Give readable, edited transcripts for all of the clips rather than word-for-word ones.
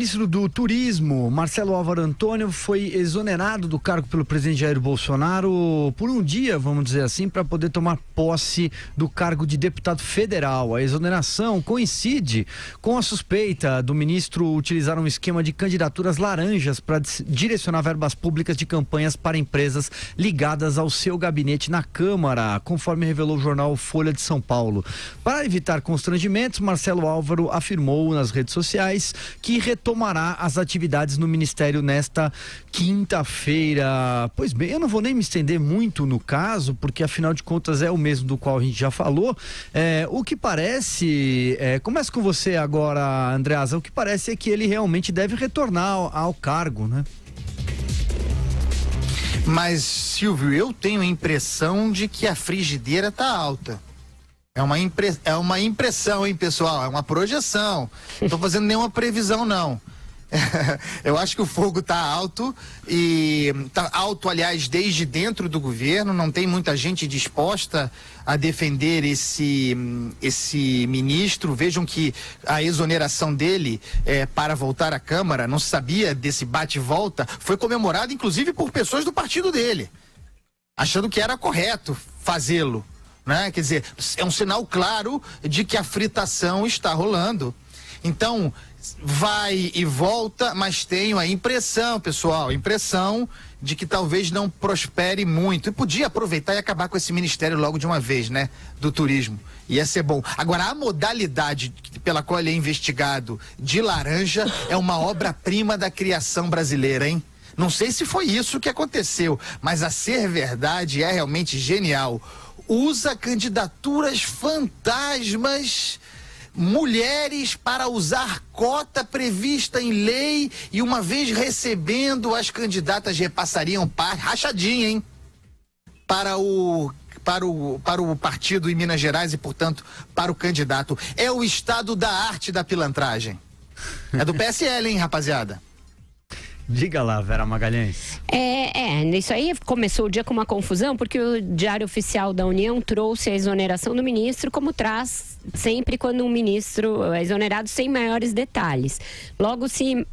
Ministro do Turismo, Marcelo Álvaro Antônio, foi exonerado do cargo pelo presidente Jair Bolsonaro por um dia, vamos dizer assim, para poder tomar posse do cargo de deputado federal. A exoneração coincide com a suspeita do ministro utilizar um esquema de candidaturas laranjas para direcionar verbas públicas de campanhas para empresas ligadas ao seu gabinete na Câmara, conforme revelou o jornal Folha de São Paulo. Para evitar constrangimentos, Marcelo Álvaro afirmou nas redes sociais que retomará as atividades no Ministério nesta quinta-feira. Pois bem, eu não vou nem me estender muito no caso, porque afinal de contas é o mesmo do qual a gente já falou. O que parece, começa com você agora, Andreasa, o que parece é que ele realmente deve retornar ao cargo, né? Mas, Silvio, eu tenho a impressão de que a frigideira está alta. É uma impressão, hein, pessoal? É uma projeção. Não estou fazendo nenhuma previsão, não. Eu acho que o fogo está alto e está alto, aliás, desde dentro do governo. Não tem muita gente disposta a defender esse ministro. Vejam que a exoneração dele para voltar à Câmara, não se sabia desse bate-volta, foi comemorado inclusive por pessoas do partido dele, achando que era correto fazê-lo, né? Quer dizer, é um sinal claro de que a fritação está rolando. Então, vai e volta, mas tenho a impressão, pessoal, de que talvez não prospere muito. E podia aproveitar e acabar com esse ministério logo de uma vez, né? Do turismo. Ia ser bom. Agora, a modalidade pela qual ele é investigado de laranja é uma obra-prima da criação brasileira, hein? Não sei se foi isso que aconteceu, mas a ser verdade é realmente genial. Usa candidaturas fantasmas, mulheres, para usar cota prevista em lei, e uma vez recebendo, as candidatas repassariam parte, rachadinha, hein? Para o partido em Minas Gerais e, portanto, para o candidato. É o estado da arte da pilantragem. É do PSL, hein, rapaziada? Diga lá, Vera Magalhães. Isso aí começou o dia com uma confusão, porque o Diário Oficial da União trouxe a exoneração do ministro, como traz sempre quando um ministro é exonerado, sem maiores detalhes. Logo se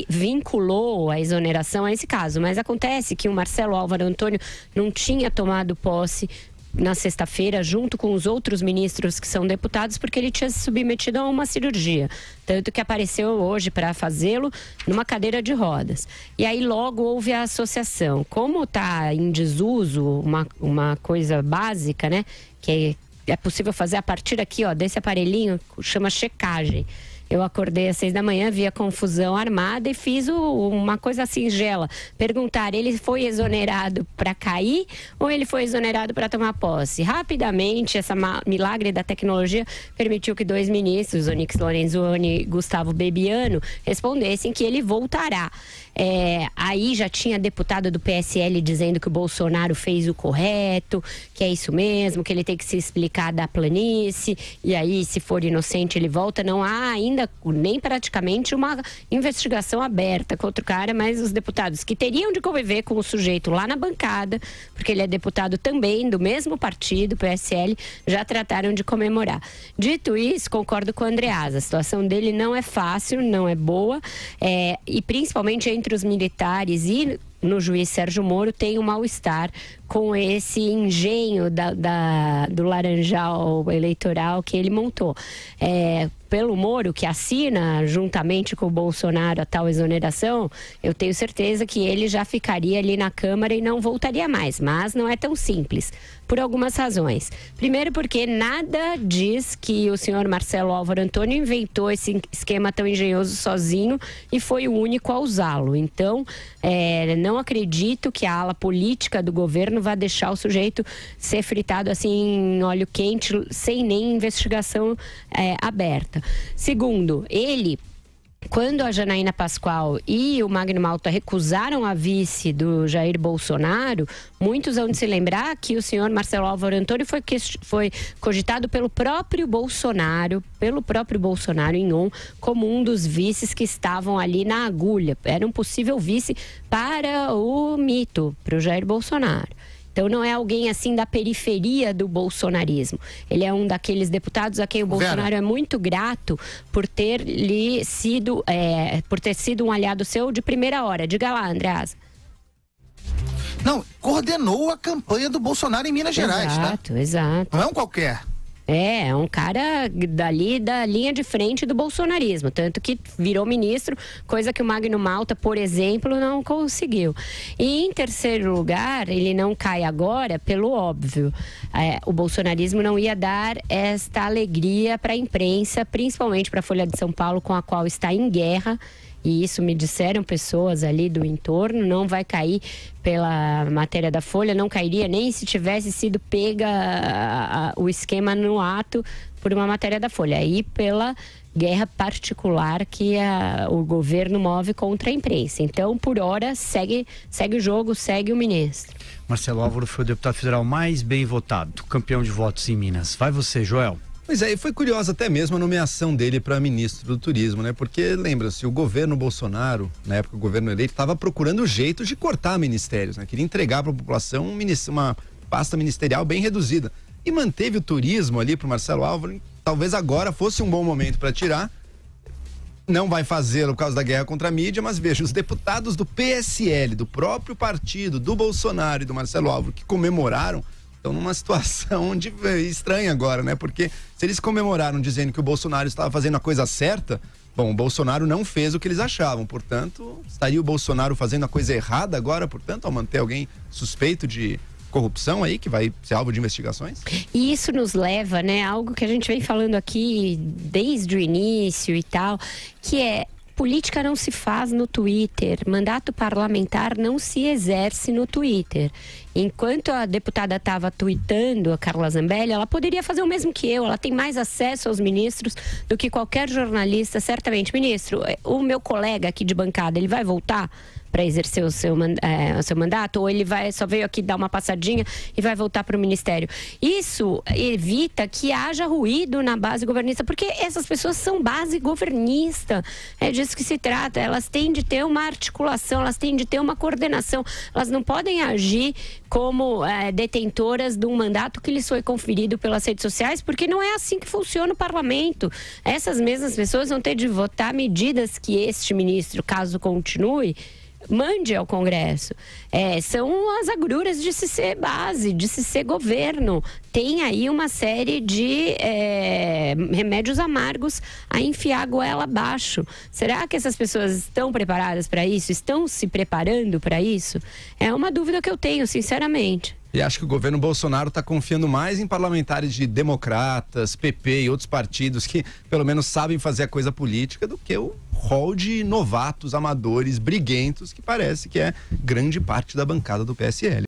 vinculou a exoneração a esse caso, mas acontece que o Marcelo Álvaro Antônio não tinha tomado posse na sexta-feira, junto com os outros ministros que são deputados, porque ele tinha se submetido a uma cirurgia. Tanto que apareceu hoje para fazê-lo numa cadeira de rodas. E aí logo houve a associação. Como está em desuso uma coisa básica, né? Que é possível fazer a partir aqui, ó, desse aparelhinho, chama checagem. Eu acordei às 6 da manhã, vi a confusão armada e fiz uma coisa singela. Perguntar, ele foi exonerado para cair ou ele foi exonerado para tomar posse? Rapidamente, essa milagre da tecnologia permitiu que 2 ministros, Onyx Lorenzoni e Gustavo Bebiano, respondessem que ele voltará. Aí já tinha deputado do PSL dizendo que o Bolsonaro fez o correto, que é isso mesmo, que ele tem que se explicar da planície, e aí, se for inocente, ele volta. Não há ainda nem praticamente uma investigação aberta contra o cara, mas os deputados que teriam de conviver com o sujeito lá na bancada, porque ele é deputado também do mesmo partido, PSL, já trataram de comemorar. Dito isso, concordo com o Andreasa, a situação dele não é fácil, não é boa, e principalmente entre os militares e no juiz Sérgio Moro tem um mal-estar com esse engenho do laranjal eleitoral que ele montou. Pelo Moro, que assina juntamente com o Bolsonaro a tal exoneração, eu tenho certeza que ele já ficaria ali na Câmara e não voltaria mais. Mas não é tão simples, por algumas razões. Primeiro porque nada diz que o senhor Marcelo Álvaro Antônio inventou esse esquema tão engenhoso sozinho e foi o único a usá-lo. Então, não acredito que a ala política do governo vá deixar o sujeito ser fritado assim em óleo quente, sem nem investigação aberta. Segundo, quando a Janaína Pascoal e o Magno Malta recusaram a vice do Jair Bolsonaro, muitos vão se lembrar que o senhor Marcelo Álvaro Antônio foi cogitado pelo próprio Bolsonaro em como um dos vices que estavam ali na agulha. Era um possível vice para o mito, para o Jair Bolsonaro. Então não é alguém assim da periferia do bolsonarismo. Ele é um daqueles deputados a quem o Bolsonaro é muito grato por ter sido um aliado seu de primeira hora. Diga lá, Andreasa. Não, coordenou a campanha do Bolsonaro em Minas Gerais, tá? Exato. Não é um qualquer. É um cara dali da linha de frente do bolsonarismo, tanto que virou ministro, coisa que o Magno Malta, por exemplo, não conseguiu. E em terceiro lugar, ele não cai agora pelo óbvio. O bolsonarismo não ia dar esta alegria para a imprensa, principalmente para a Folha de São Paulo, com a qual está em guerra. E isso me disseram pessoas ali do entorno, não vai cair pela matéria da Folha, não cairia nem se tivesse sido pega o esquema no ato por uma matéria da Folha. Aí pela guerra particular que o governo move contra a imprensa. Então, por hora, segue o jogo, segue o ministro. Marcelo Álvaro foi o deputado federal mais bem votado, campeão de votos em Minas. Vai você, Joel. Pois é, e foi curiosa até mesmo a nomeação dele para ministro do Turismo, né? Porque, lembra-se, o governo Bolsonaro, na época o governo eleito, estava procurando jeitos de cortar ministérios, né? Queria entregar para a população uma pasta ministerial bem reduzida. E manteve o turismo ali para o Marcelo Álvaro. Talvez agora fosse um bom momento para tirar. Não vai fazê-lo por causa da guerra contra a mídia, mas veja, os deputados do PSL, do próprio partido, do Bolsonaro e do Marcelo Álvaro, que comemoraram, estão numa situação estranha agora, né? Porque se eles comemoraram dizendo que o Bolsonaro estava fazendo a coisa certa, bom, o Bolsonaro não fez o que eles achavam, portanto, estaria o Bolsonaro fazendo a coisa errada agora, portanto, ao manter alguém suspeito de corrupção aí, que vai ser alvo de investigações? E isso nos leva, né, algo que a gente vem falando aqui desde o início e tal, que é: política não se faz no Twitter, mandato parlamentar não se exerce no Twitter. Enquanto a deputada estava tweetando, a Carla Zambelli, ela poderia fazer o mesmo que eu, ela tem mais acesso aos ministros do que qualquer jornalista, certamente. Ministro, o meu colega aqui de bancada, ele vai voltar para exercer o seu mandato, ou ele só veio aqui dar uma passadinha e vai voltar para o ministério? Isso evita que haja ruído na base governista, porque essas pessoas são base governista, é disso que se trata. Elas têm de ter uma articulação, elas têm de ter uma coordenação, elas não podem agir como detentoras de um mandato que lhes foi conferido pelas redes sociais, porque não é assim que funciona o parlamento. Essas mesmas pessoas vão ter de votar medidas que este ministro, caso continue, mande ao Congresso. São as agruras de se ser base, de se ser governo. Tem aí uma série de remédios amargos a enfiar a goela abaixo. Será que essas pessoas estão preparadas para isso? Estão se preparando para isso? É uma dúvida que eu tenho, sinceramente. E acho que o governo Bolsonaro está confiando mais em parlamentares de democratas, PP e outros partidos que pelo menos sabem fazer a coisa política do que o rol de novatos, amadores, briguentos, que parece que é grande parte da bancada do PSL.